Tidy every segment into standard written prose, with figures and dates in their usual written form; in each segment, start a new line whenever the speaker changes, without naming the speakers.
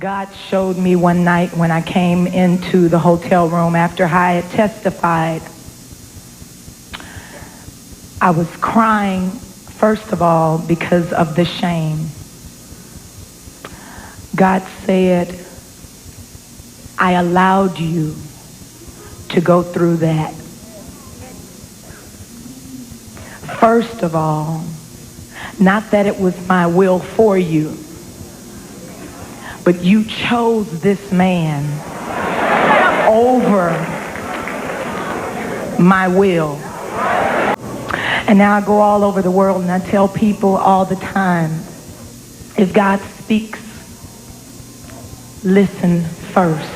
God showed me one night when I came into the hotel room after I had testified. I was crying, first of all, because of the shame. God said, I allowed you to go through that. First of all, not that it was my will for you, but you chose this man over my will. And now I go all over the world and I tell people all the time, if God speaks, listen first.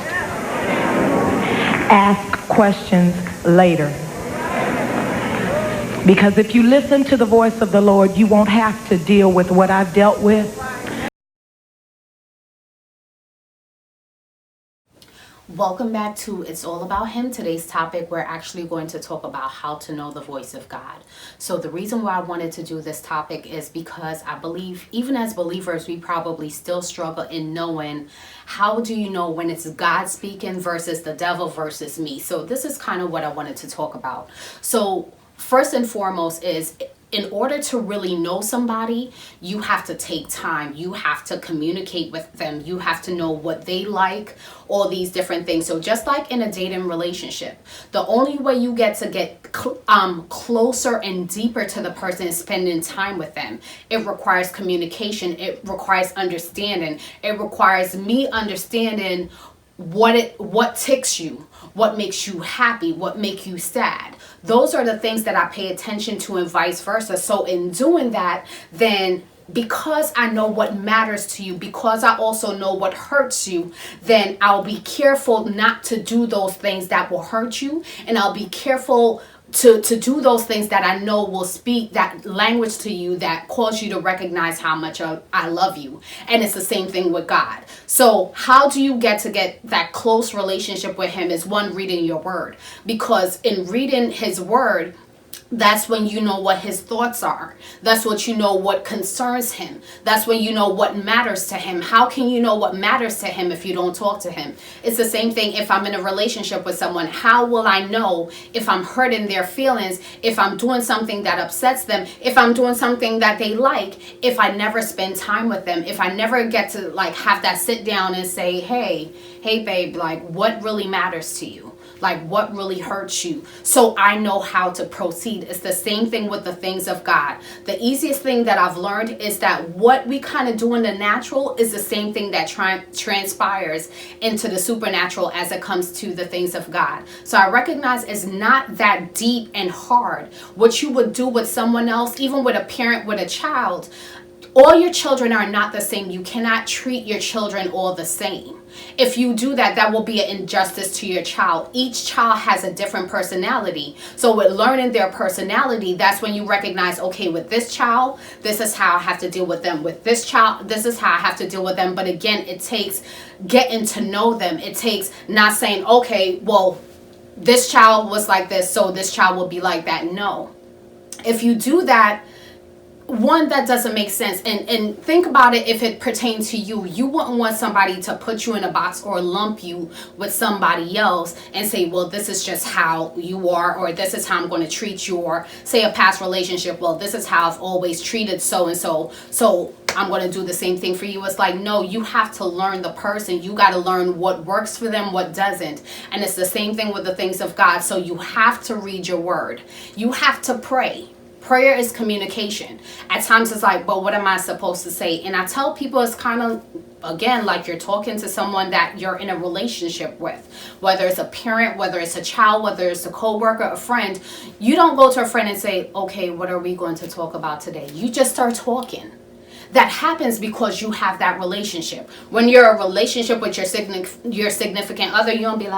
Ask questions later. Because if you listen to the voice of the Lord, you won't have to deal with what I've dealt with.
Welcome back to It's All About Him. Today's topic, we're actually going to talk about how to know the voice of God. So the reason why I wanted to do this topic is because I believe, even as believers, we probably still struggle in knowing how do you know when it's God speaking versus the devil versus me. So this is kind of what I wanted to talk about. So first and foremost is, in order to really know somebody, you have to take time. You have to communicate with them. You have to know what they like, all these different things. So just like in a dating relationship, the only way you get closer and deeper to the person is spending time with them. It requires communication. It requires understanding. It requires me understanding what ticks you, what makes you happy, what makes you sad. Those are the things that I pay attention to, and vice versa. So in doing that, then because I know what matters to you, because I also know what hurts you, then I'll be careful not to do those things that will hurt you, and I'll be careful to do those things that I know will speak that language to you that cause you to recognize how much I love you. And it's the same thing with God. So how do you get that close relationship with him is one, reading your word. Because in reading his word, that's when you know what his thoughts are. That's what you know what concerns him. That's when you know what matters to him. How can you know what matters to him if you don't talk to him? It's the same thing if I'm in a relationship with someone. How will I know if I'm hurting their feelings, if I'm doing something that upsets them, if I'm doing something that they like, if I never spend time with them, if I never get to have that sit down and say, hey babe, what really matters to you? What really hurts you, so I know how to proceed. It's the same thing with the things of God. The easiest thing that I've learned is that what we kind of do in the natural is the same thing that transpires into the supernatural as it comes to the things of God. So I recognize it's not that deep and hard. What you would do with someone else, even with a parent, with a child, all your children are not the same. You cannot treat your children all the same. If you do that, that will be an injustice to your child. Each child has a different personality. So with learning their personality, that's when you recognize, okay, with this child, this is how I have to deal with them. With this child, this is how I have to deal with them. But again, it takes getting to know them. It takes not saying, okay, well, this child was like this, so this child will be like that. No. If you do that, one, that doesn't make sense. And think about it, if it pertains to you. You wouldn't want somebody to put you in a box or lump you with somebody else and say, well, this is just how you are, or this is how I'm going to treat you, or say a past relationship, well, this is how I've always treated so and so, so I'm going to do the same thing for you. It's no, you have to learn the person. You got to learn what works for them, what doesn't. And it's the same thing with the things of God. So you have to read your word. You have to pray. Prayer is communication. At times it's well, what am I supposed to say? And I tell people it's kind of, again, like you're talking to someone that you're in a relationship with. Whether it's a parent, whether it's a child, whether it's a coworker, a friend. You don't go to a friend and say, okay, what are we going to talk about today? You just start talking. That happens because you have that relationship. When you're in a relationship with your significant other, you don't be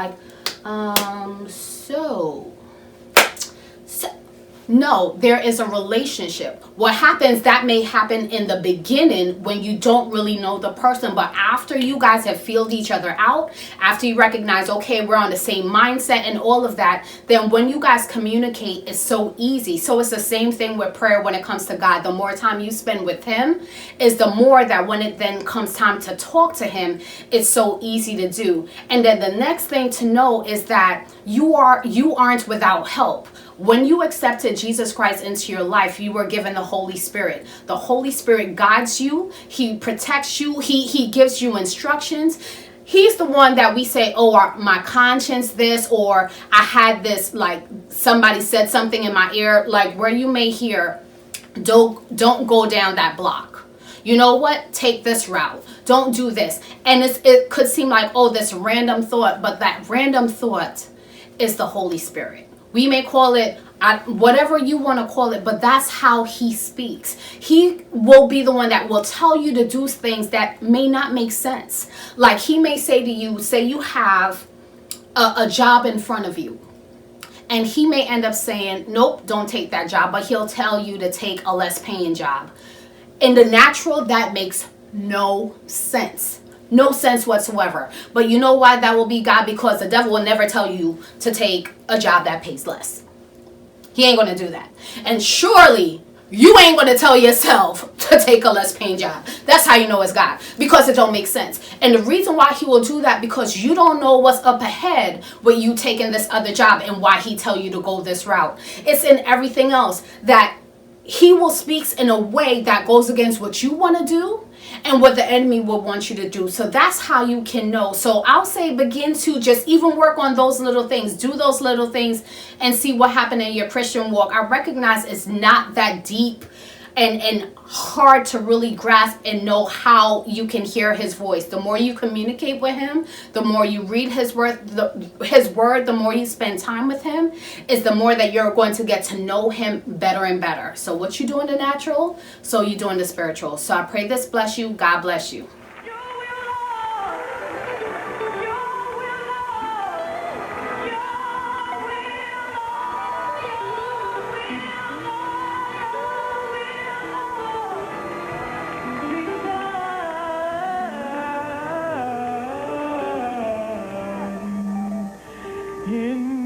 No, there is a relationship. What happens, that may happen in the beginning when you don't really know the person, but after you guys have filled each other out, after you recognize, okay, we're on the same mindset and all of that, then when you guys communicate, it's so easy. So it's the same thing with prayer when it comes to God. The more time you spend with him is the more that when it then comes time to talk to him, it's so easy to do. And then the next thing to know is that you aren't without help. When you accepted Jesus Christ into your life, you were given the Holy Spirit. The Holy Spirit guides you. He protects you. He gives you instructions. He's the one that we say, oh, my conscience this, or I had this, like somebody said something in my ear, like where you may hear, don't go down that block. You know what? Take this route. Don't do this. And it could seem like, oh, this random thought, but that random thought is the Holy Spirit. We may call it whatever you want to call it, but that's how he speaks. He will be the one that will tell you to do things that may not make sense. Like he may say to you, say you have a job in front of you, and he may end up saying, nope, don't take that job, but he'll tell you to take a less paying job. In the natural, that makes no sense. No sense whatsoever. But you know why that will be God? Because the devil will never tell you to take a job that pays less. He ain't going to do that. And surely you ain't going to tell yourself to take a less paying job. That's how you know it's God. Because it don't make sense. And the reason why he will do that, because you don't know what's up ahead with you taking this other job and why he tell you to go this route. It's in everything else that he will speak in a way that goes against what you want to do and what the enemy will want you to do. So that's how you can know. So I'll say begin to just even work on those little things. Do those little things and see what happened in your Christian walk. I recognize it's not that deep and hard to really grasp and know how you can hear his voice. The more you communicate with him, the more you read his word, the more you spend time with him, is the more that you're going to get to know him better and better. So what you do in the natural, so you do in the spiritual. So I pray this bless you. God bless you.
In